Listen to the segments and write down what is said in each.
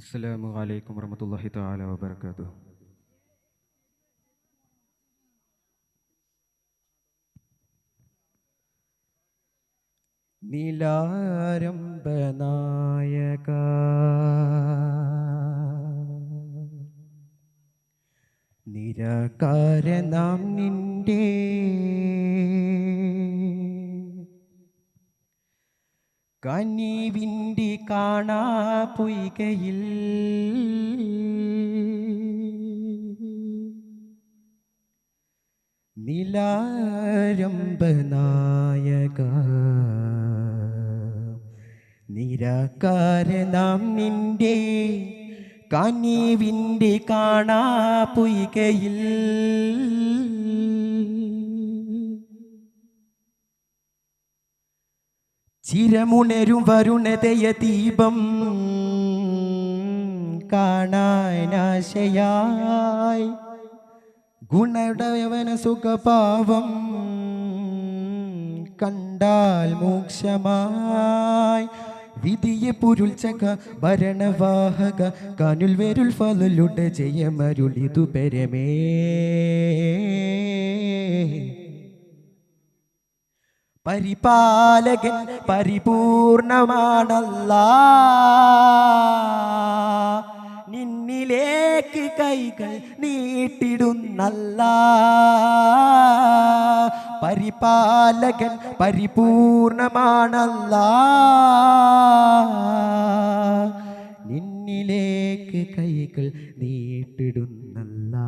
അസ്സലാമു അലൈക്കും വറഹ്മത്തുള്ളാഹി തആല വബറകാതുഹു. നീലാരംഭ നായക നിരാകാര നാം നിന്റെ കനിവിൻ്റെ കാണാ പൊയ്കയിൽ നീലാരംഭ നായക നിരാകാര നാം നിന്റെ കനിവിൻ്റെ കാണാ പൊയ്കയിൽ ചിരമുണരും വരുണതയ ദീപം കാണാനാശയായി ഗുണടയവന സുഖഭാവം കണ്ടാൽ മോക്ഷമായി വിധിയെ പുരുൾച്ചക ഭരണവാഹക കാനുൽ വെരുൾ ഫലുലുട ജയമരുളിതു പെരമേ പരിപാലകൻ പരിപൂർണമാണല്ലാ നിന്നിലേക്ക് കൈകൾ നീട്ടിടുന്നല്ലാ പരിപാലകൻ പരിപൂർണമാണല്ലാ നിന്നിലേക്ക് കൈകൾ നീട്ടിടുന്നല്ലാ.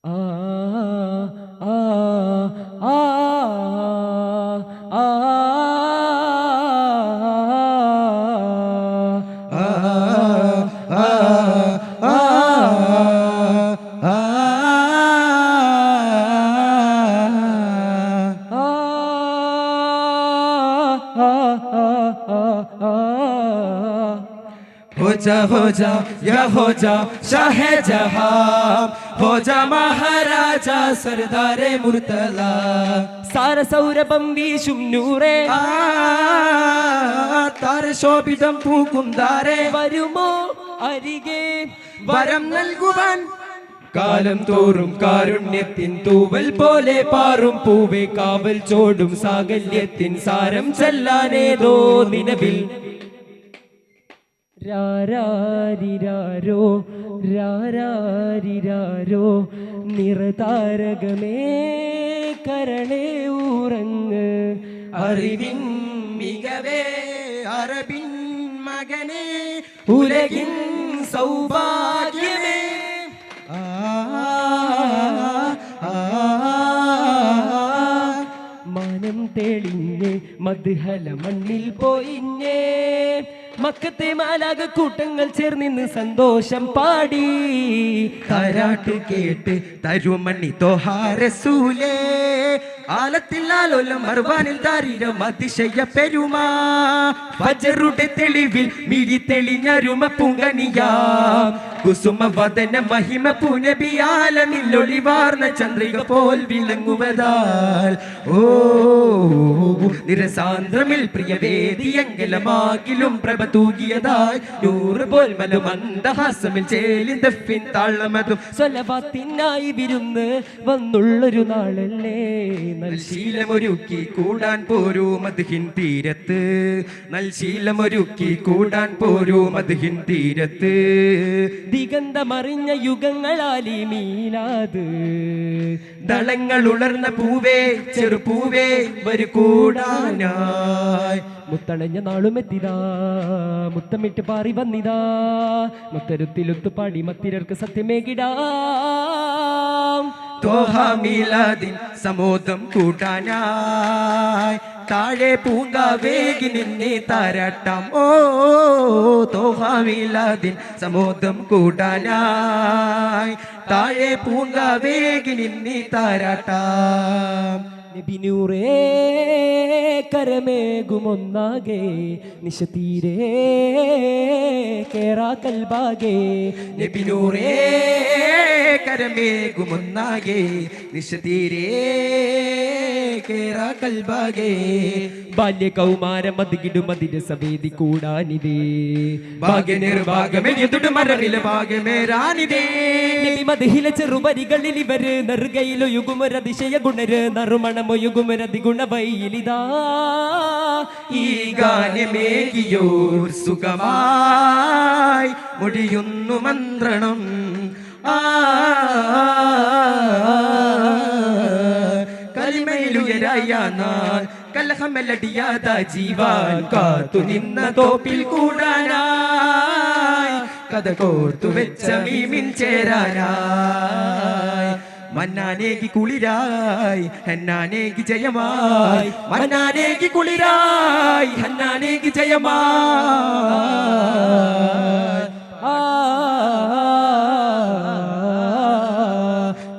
ആ ആ ആ ആ हो जा या हो जा शाहे जहां हो जा महाराजा सरदारे मुर्तला സാരസൗരഭം വീശും നൂറേ താരശോഭിതം പൂക്കും താരേ വരുമോ അരികെ വരം നൽകുവാൻ കാലം തോറും കാരുണ്യത്തിൻ തൂവൽ പോലെ പാറും പൂവേ കാവൽ ചോടും സാകല്യത്തിൻ സാരം ചെല്ലാനേതോ നിലവിൽ രാരാരിരാരോ രാരാരിരാരോ നിറതാരകമേ കരണേ ഉറങ്ങ് അറിവിൻ മികവേ അറബിൻ മകനേ ഉലകിൻ സൗഭാഗ്യമേ മാനം തെളിഞ്ഞ് മദ്ഹല മണ്ണിൽ പോയിഞ്ഞേ മക്കത്തെ മാലാക കൂട്ടങ്ങൾ ചേർന്നിന്ന് സന്തോഷം പാടി താരാട്ട് കേട്ട് തരുമണ്ണി തോഹാരസൂലേ ആലത്തിൽ ആലോലം മർവാനിൽ താരീരം അതിശയ പെരുമാ ഫജറുടെ തെളിവിൽ മിഴി തെളിഞ്ഞരുമ പുങ്കനിയാം കുസുമ വദന മഹിമ പുനബിയാലമിൽ ഒളിവാർന്ന ചന്ദ്രിക പോൽ വിളങ്ങുവതാൽ ഓ നിരസാന്ദ്രമിൽ പ്രിയവേദിയെങ്കിലുമാകിലും പ്രഭ തൂകിയതായി നൂറ് പോൽ മലമന്ദഹാസമിൽ ചേലിന്തഫിൻ താളമതും സ്വലവാത്തിനായി വിരുന്ന് വന്നുള്ളൊരു നാളല്ലേ നൽശീലമൊരുക്കി കൂടാൻ പോരൂ മദ്ഹിൻ തീരത്ത് നൽശീലമൊരുക്കി കൂടാൻ പോരൂ മദ്ഹിൻ തീരത്ത് ദിഗന്ധമറിഞ്ഞ യുഗങ്ങളാലി മീലാത് ദളങ്ങൾ ഉണർന്ന പൂവേ ചെറുപൂവേ വരു കൂടാനായി മുത്തണഞ്ഞ നാളും എത്തിതാ മുത്തമിട്ട് പാറി വന്നിതാ മുത്തരുത്തിലൊത്തു പാടി മത്തിരർക്ക് സത്യമേകിടാം തോഹാമീലാദിൻ സമോദം കൂട്ടാനായി താഴെ പൂങ്കാവേഗി നിന്നെ താരാട്ടാം ഓ തോഹാമീലാദിൻ സമോദം കൂട്ടാനായി താഴെ പൂങ്കാവേഗി നിന്നെ താരാട്ടാം നബിനൂറേ കരമേകുമൊന്നാകെ നിശതീരേ കേറാ കൽബാകെ നബിനൂറേ കരമേകുമൊന്നാകെ നിശതീരേ കേറാ കൽബാകെ ബാല്യ കൗമാരം അതികിടും അതിന്റെ സവേദി കൂടാനിതേ ഭാഗ്യ നിർഭാഗ്യമെഴുതുടു മരറിലെ ഭാഗ്യമേറാനിതേ നബി മദ്ഹിലെ ചെറുവരികളിൽ ഇവര് നെറുകയിലൊയുകുമൊരതിശയ ഗുണര് നറുമണമൊയുകുമൊരതി ഗുണവയിലിതാ ഈ ഗാനമേകിയോർ സുഖമായി മുടിയുന്നു മന്ത്രണം കലിമയിലുയരായ നാൾ കലഹമെല്ലടിയാത ജീവാൻ കാത്തു നിന്ന തോപ്പിൽ കൂടാനായി കഥ കോർത്തു വെച്ച മീമിൻ ചേരാനായി മന്നാനേകി കുളിരായി ഹന്നാനേകി ജയമായി മന്നാനേകി കുളിരായി ഹന്നാനേകി ജയമായി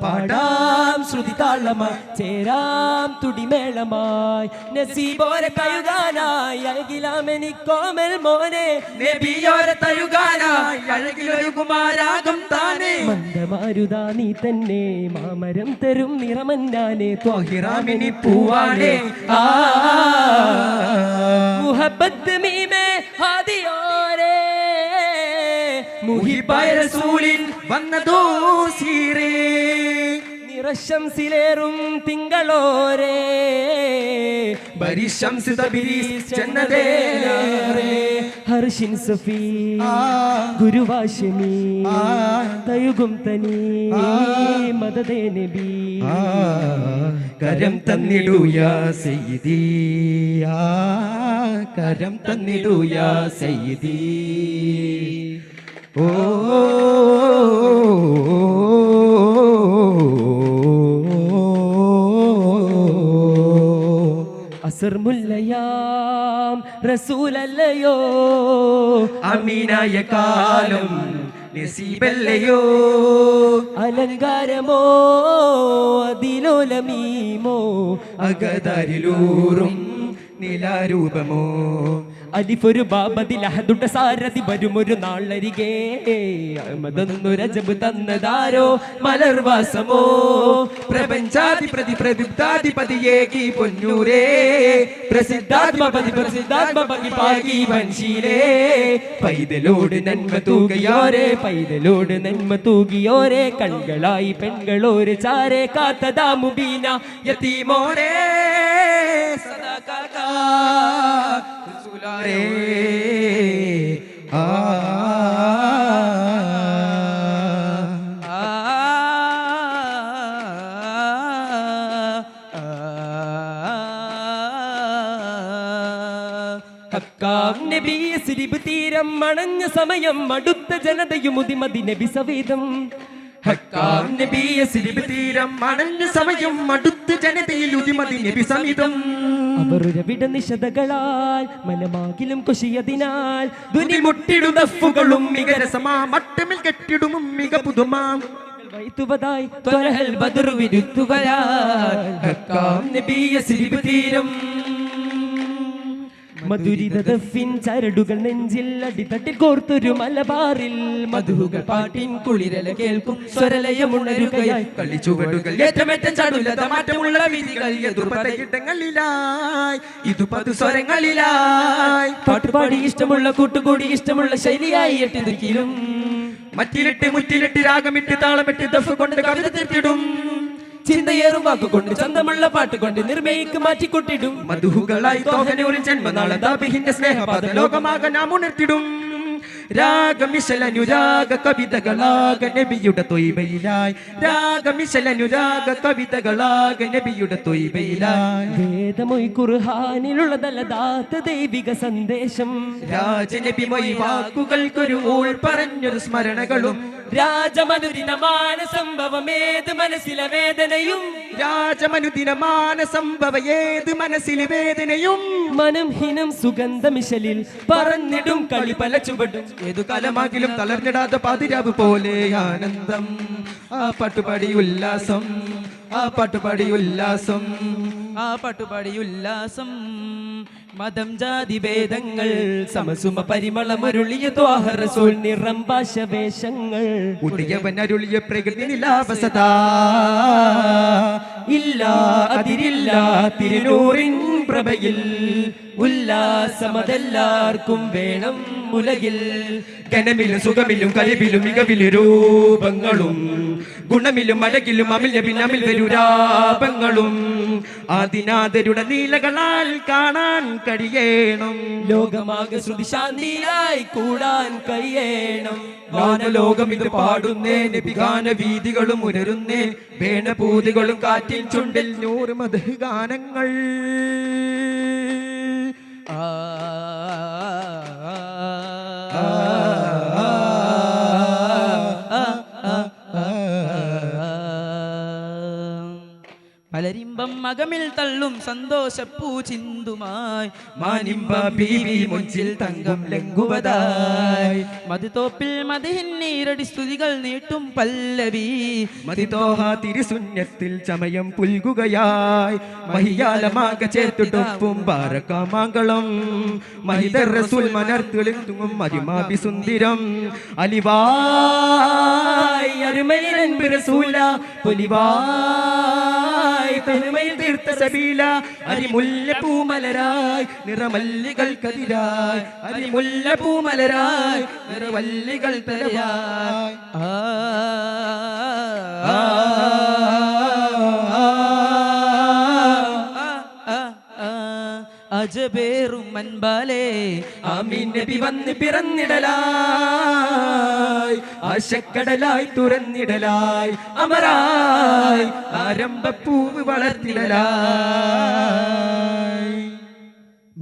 പാടാം ശ്രുതി താളമായി ചേരാം തുടിമേളമായി നസീബോരെ കഴുകാനായി അഴകിലാമെനിക്കോമൽ മോനെ നബിയോരെ തഴുകാനായി അഴകിലൊരു കുമാരാകും താനേ മന്ദമാരുതാ നീ തന്നെ മാമരം തരും നിറമന്നാനെ ത്വാഹിറാമിനി പൂവാണേ മുഹബ്ബത്ത് മീമേ ഹാദിയോരേ മുഹിബായ റസൂലിൻ വന്നതോ സീറേ നിറശംസിലേറും തിങ്കളോരേ ബരിശംസ് തബിരീസ് ചെന്നതേലേറെ ഹർഷിൻ സഫീ ഗുരുവാശമി തയുകും തനി മദദേ നബി കരം തന്നിടുയാ സയ്യിദി കരം തന്നിടുയാ സയ്യിദി ഓ അസർ മുല്ലയാം റസൂലല്ലയോ അമീനായ കാലം നസീബല്ലയോ അലങ്കാരമോ അതിലോലമീമോ അകതാരിലൂറും നിലാരൂപമോ അലിഫൊരു ബാബതിലഹദുട്ട സാരഥി വരുമൊരു നാളരികെ അഹമ്മദൊന്നു രജബ് തന്നതാരോ മലർവാസമോ പ്രപഞ്ചാതി പ്രതിപ്രതിപ്താധിപതിയേകി പൊന്നൂരേ പ്രസിദ്ധാത്മപതി പാകി വൻശീലേ പൈതലോട് നന്മ തൂകയോരെ പൈതലോട് നന്മ തൂകിയോരെ കൺകളായി പെൺകളോര് ചാരെ കാത്തതാ മുബീന യതീമോരേ സദാ കാകാ റസൂലാരേ ഹക്കാം നബി സിരിബ് തീരം മണഞ്ഞ സമയം അടുത്ത ജനതയും ഉദിമതി നബി സവേദം ഹക്കാം നബിയ സിരിബ് തീരം മണഞ്ഞ സമയം അടുത്ത് ജനതയിൽ ഉദിമതി നബി സമിതം അവരുരവിട നിശതകളാൽ മനമാകിലും കുശിയതിനാൽ ദുനിമുട്ടിടുതഫുകളും മികരസമാ മട്ടമിൽ കെട്ടിടും മിക പുതുമാം വൈത്തുവതായി ത്വരഹൽ ബദർ വിരുത്തുവരാൻ ഹക്കാം നബിയ സിരിബ് തീരം മധുരിതഫിൻ ചരടുകൾ നെഞ്ചിൽ അടിത്തട്ടിൽ കോർത്തൊരു മലബാറിൽ മധുകൾ പാട്ടിൻ കുളിരല കേൾക്കും സ്വരലയമുണരുകയായി കളിച്ചുവടുകൾ ഏറ്റമേറ്റം ചടുലത മാറ്റമുള്ള വിധികൾ എതിർപ്പതയിടങ്ങളിലായി ഇതു പതുസ്വരങ്ങളിലായി പാട്ടുപാടി ഇഷ്ടമുള്ള കൂട്ടുകൂടി ഇഷ്ടമുള്ള ശൈലിയായി എട്ടിതുക്കിലും മറ്റിലിട്ട് മുറ്റിലിട്ട് രാഗമിട്ട് താളമിട്ട് ദഫ് കൊണ്ട് കവിത തീർത്തിടും ചിന്തയേറും വാക്കുകൊണ്ട് ചന്തമുള്ള പാട്ടുകൊണ്ട് നിർമ്മയ്ക്ക് മാറ്റിക്കൊട്ടിടും മധുഹുകളായി തോഹനൂരിൽ ജന്മനാള ദാബിഹിന്റെ സ്നേഹപാത ലോകമാകെ നാം ഉണർത്തിടും രാഗമിശലനുരാഗ കവിതകളാക നബിയുടെ തൊയ്ബയിലായി രാഗമിശലനുരാഗ കവിതകളാക നബിയുടെ തൊയ്ബയിലായി വേദമൊയ് ഖുർആനിലുള്ളതല്ലാത്ത ദൈവിക സന്ദേശം രാജനബി മൊയ് വാക്കുകൾക്കൊരു ഊൾ പറഞ്ഞൊരു സ്മരണകളും രാജമനുദിനമാന സംഭവം ഏത് മനസ്സിലെ വേദനയും രാജമനുദിനമാന സംഭവ ഏത് മനസ്സിലെ വേദനയും മനം ഹിനം സുഗന്ധമിശലിൽ പറന്നിടും കളി പല ചുവടും ഏതു കാലമാകിലും തളർന്നിടാത്ത പാതിരാവ് പോലെ ആനന്ദം ആ പാട്ടുപാടി ഉല്ലാസം ആ പാട്ടുപാടി ഉല്ലാസം ആ പാട്ടുപാടി ഉല്ലാസം മതം ജാതി ഭേദങ്ങൾ സമസുമ പരിമളമരുളിയ ത്വാഹ റസൂൽ നിറം ഭാഷവേഷങ്ങൾ ഉടിയവൻ അരുളിയ പ്രകൃതി നിലാവസതാ ഇല്ല അതിരില്ല തിരുനൂറിൻ പ്രഭയിൽ ഉല്ലാസമതെല്ലാവർക്കും വേണം ഉലകിൽ ഘനമിലും സുഖമിലും കഴിവിലും മികവിലും രൂപങ്ങളും ഗുണമിലും അഴകിലും അമിൽ അമിൽ വരുരാപങ്ങളും ആദിനാഥരുടെ നീലകളാൽ കാണാൻ കഴിയണം ലോകമാകെ ശ്രുതി ശാന്തിയായി കൂടാൻ കഴിയണം ഗാനലോകം ഇത് പാടുന്നേ നബിഗാന വീതികളും ഉണരുന്നേ വേണപൂതികളും കാറ്റിൽ ചുണ്ടിൽ 100 മദ്ഹ് ഗാനങ്ങൾ പലരിമ്പം മകമിൽ തള്ളും സന്തോഷപ്പൂ ചിന്തുമായി മാനിമ്പ ബീവി മുഞ്ചിൽ തങ്കം ലംഘുവതായി മധുതോപ്പിൽ മതിഹിൻ നീരടി സ്തുതികൾ നീട്ടും പല്ലവി മതിതോഹ തിരുസുന്യത്തിൽ ചമയം പുൽകുകയായി മഹിയാലമാക ചേർത്തിട്ടൊപ്പും ബാരക്കാമാങ്കളം മഹിദർ റസൂൽ മനർത്തുളിത്തും മതിമാബി സുന്ദരം അലിവായ് അരുമയിലൻ റസൂല പൊലിവായ് പെരുമയിൽ തീർത്ത സബീല അരിമുല്ല പൂമലരായി നിറമല്ലികൾ കതിരായി അരിമുല്ല പൂമലരായി നിറവല്ലികൾ തരയായി അജബേറും അൻപാലേ ആമീൻ നബി വന്ന് പിറന്നിടലായി ആശക്കടലായി തുറന്നിടലായി അമരായി ആരംഭപ്പൂവ് വളർത്തിടലായി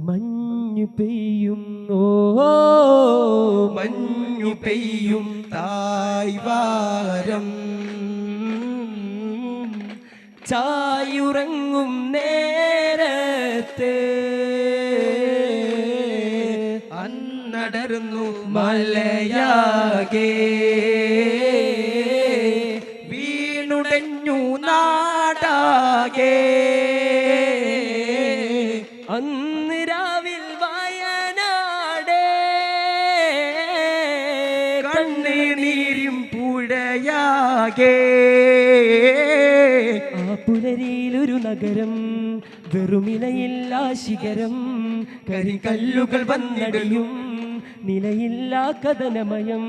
മഞ്ഞു പെയ്യും ഓ മഞ്ഞു പെയ്യും തായ്വാരം ചായുറങ്ങും നേരത്ത് അന്നടർന്നു മലയാകെ വീണുടഞ്ഞു നാടാകെ അന്ന് രാവിൽ വയനാടേ കണ്ണുനീരും പുഴയാകെ ആ പുലരിയിലൊരു നഗരം വെറുമിലയില്ല ശിഖരം കരികല്ലുകൾ വന്നടിയും നിലയില്ലാ കഥനമയം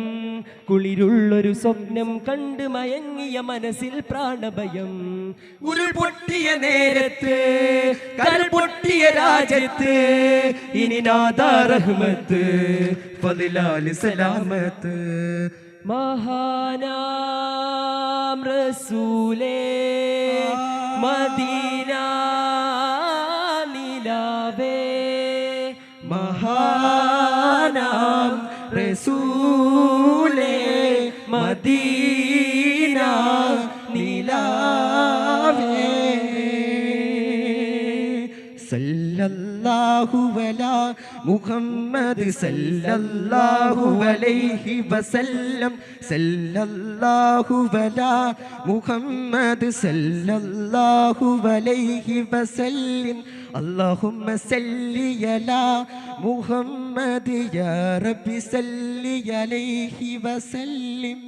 കുളിരുള്ളൊരു സ്വപ്നം കണ്ട് മയങ്ങിയ മനസ്സിൽ പ്രാണഭയം ഉരുൾ പൊട്ടിയ നേരത്ത് കരൾ പൊട്ടിയ രാജ്യത്ത് ഇനി നാദാ റഹ്മത്ത് ഫദ്ലാല് സലാമത്ത് മഹാനാം റസൂലേ മദീന നിലാവേ മഹാനാം റസൂലേ മദീന നിലാവേ സല്ലല്ലാഹു അലാ മുഹമ്മദ് സല്ലല്ലാഹു അലൈഹി വസല്ലം സല്ലല്ലാഹു അലാ മുഹമ്മദ് സല്ലല്ലാഹു അലൈഹി വസല്ലം اللهم صل على محمد يا رب صل عليه وسلم